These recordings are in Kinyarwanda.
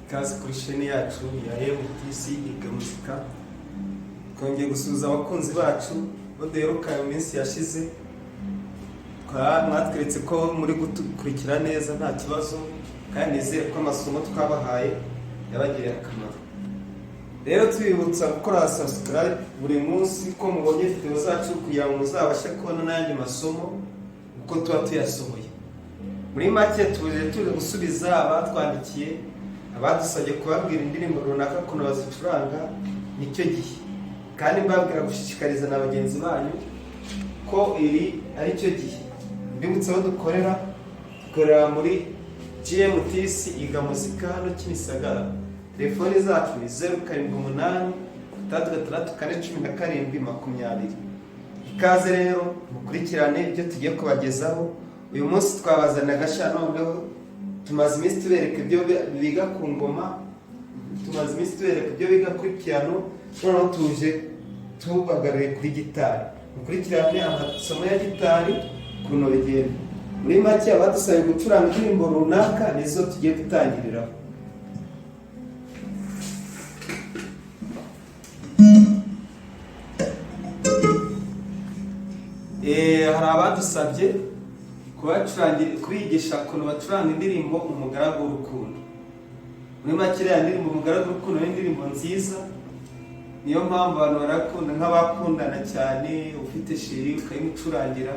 Ikaze kuri sheni yacu ya MTC Iga Muzika. Twongeye gusuhuza abakunzi bacu baduheruka mu minsi yashize. Mwatweretse ko muri gukurikira neza nta kibazo, kandi nizere ko amasomo twabahaye yabagiriye akamaro. Rero tubibutsa gukora subscribe buri munsi ko mubonye video zacu kugira ngo muzabashe kubona n'andi masomo uko tuba tuyasohoye. Muri make tuje gusubiza abatwandikiye, abadusabye kubabwira indirimbo runaka kuno bazicuranga nicyo gihe, kandi mbabwira gushishikariza na bagenzi banyu ko iri ari cyo gihe. Mbibutsa aho dukorera muri GMTC Iga Muzika hano Kimisagara. Telefoni zacu ni 078 3641720. Ikaze rero mukurikirane ibyo tugiye kubagezaho. Uyu munsi twabazana agashya, noneho tumaze iminsi tubereka ibyo biga ku ngoma, tumaze iminsi tubereka ibyo biga kuri piano, noneho tuje tubagarure kuri gitari. Mukurikirane amasomo ya gitari kuno bigenda. Muri make abadusabye gucuranga indirimbo runaka nizo tugiye gutangiriraho. Hari abadusabye kubigisha ukuntu bacuranga indirimbo Umugaragu w'Urukundo. Muri make ya ndirimbo Umugaragu w'Urukundo ni indirimbo nziza, niyo mpamvu abantu barakunda nk'abakundana cyane, ufite sheri ukayimucurangira.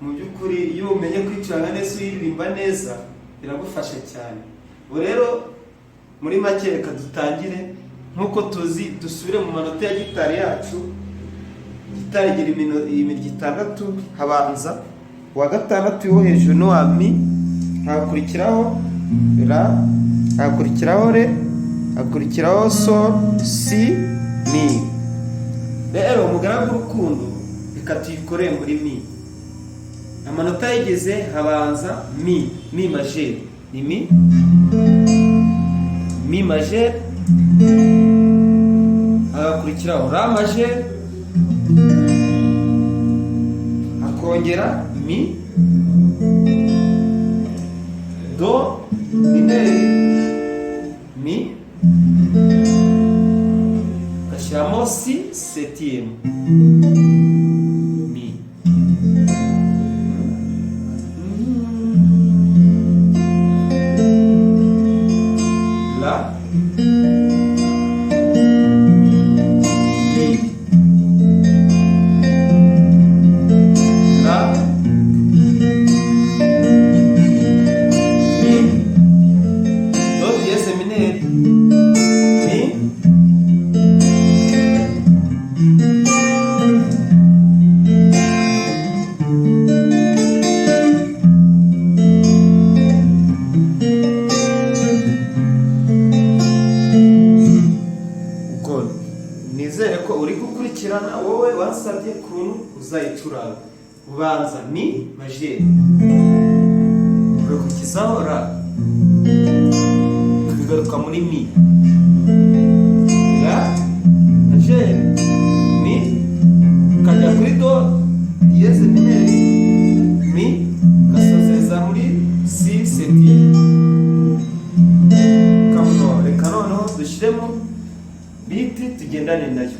Mu by'ukuri iyo umenye kwicuranga neza, uyiririmba neza, biragufasha cyane. Ubu rero muri make reka dutangire nk'uko tuzi, dusubire mu manota ya gitari yacu. Gitari igira imirya 6, habanza uwa gatandatu wo hejuru ni wa mi, hakurikiraho la, hakurikiraho re, hakurikiraho sol, si, mi. Rero Umugaragu w'Urukundo reka tuyikore muri mi. Amanota yigeze habanza mi majeur, ni mi majeur, hakurikiraho la majeur, hakongera mi, do mineur, mi, gashyiramo si septième, mi, la, nizere ko uri gukurikirana wowe wasabye kuntu uzayicuranga. Ubanza mi majeur, ugakurikizaho la, ukagaruka muri mi, la majeur, mi, ukajya kuri do dièse mineur, mi, ugasozereza muri si septième. Reka noneho dushyiremo biti tugendane nayo.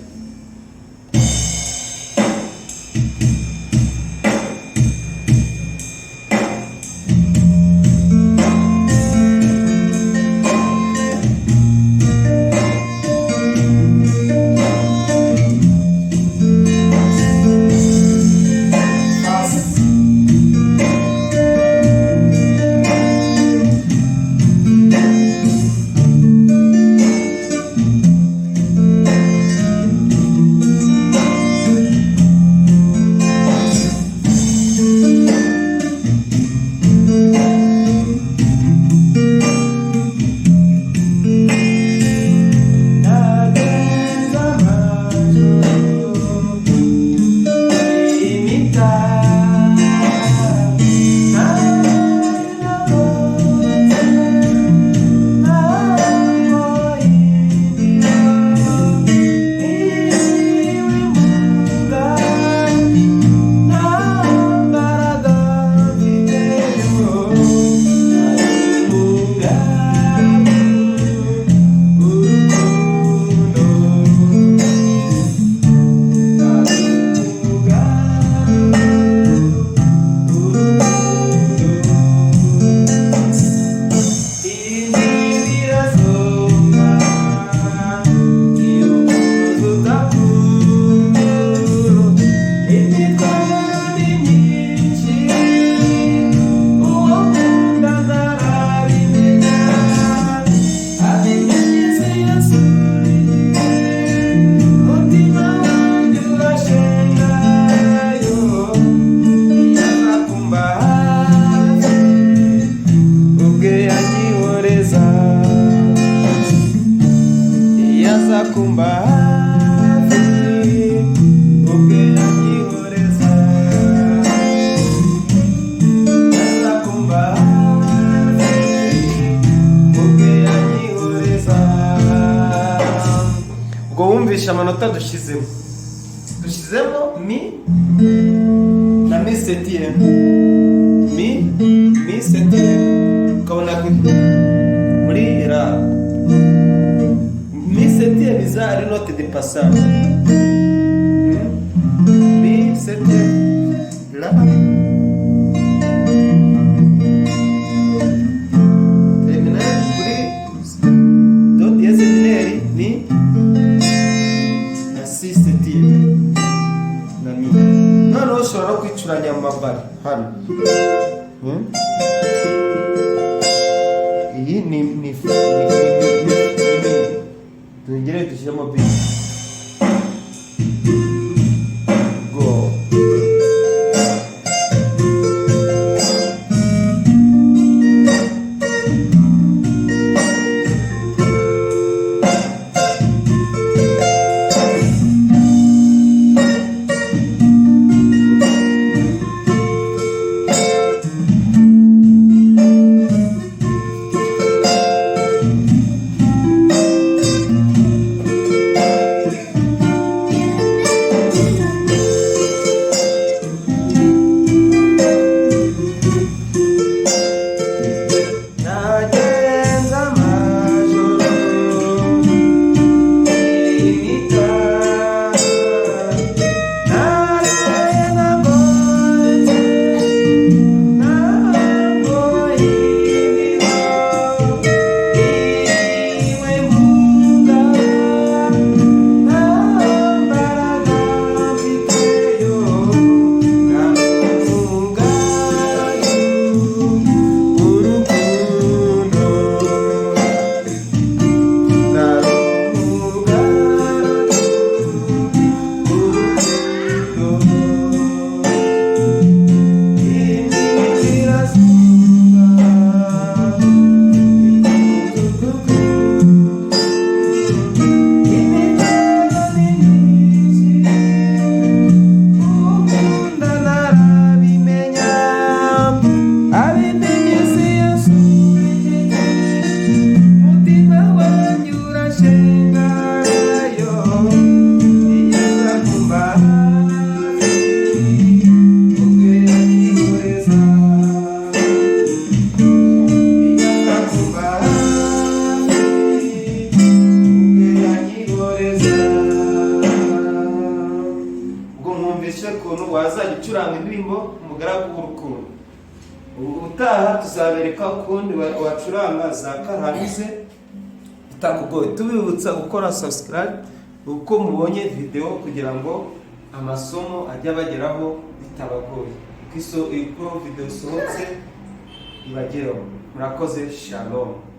amanota dushizemo mi na mi septième, mi septième, ukabona muri la mi septième iza ari note de passage, mi septième la ushobora kwicuranya amabari hano. Iyi ni tugere dushyiramo bi go ukuntu wazajya ucuranga indirimbo umugaragu w'urukundo. Ubutaha tuzabereka ukundi wacuranga za karahanyuze bitakugoye. Tubibutsa gukora subscribe uko mubonye video kugira ngo amasomo ajya bageraho bitabagoye. Kiso iko video sohotse ibageraho. Murakoze, shalom.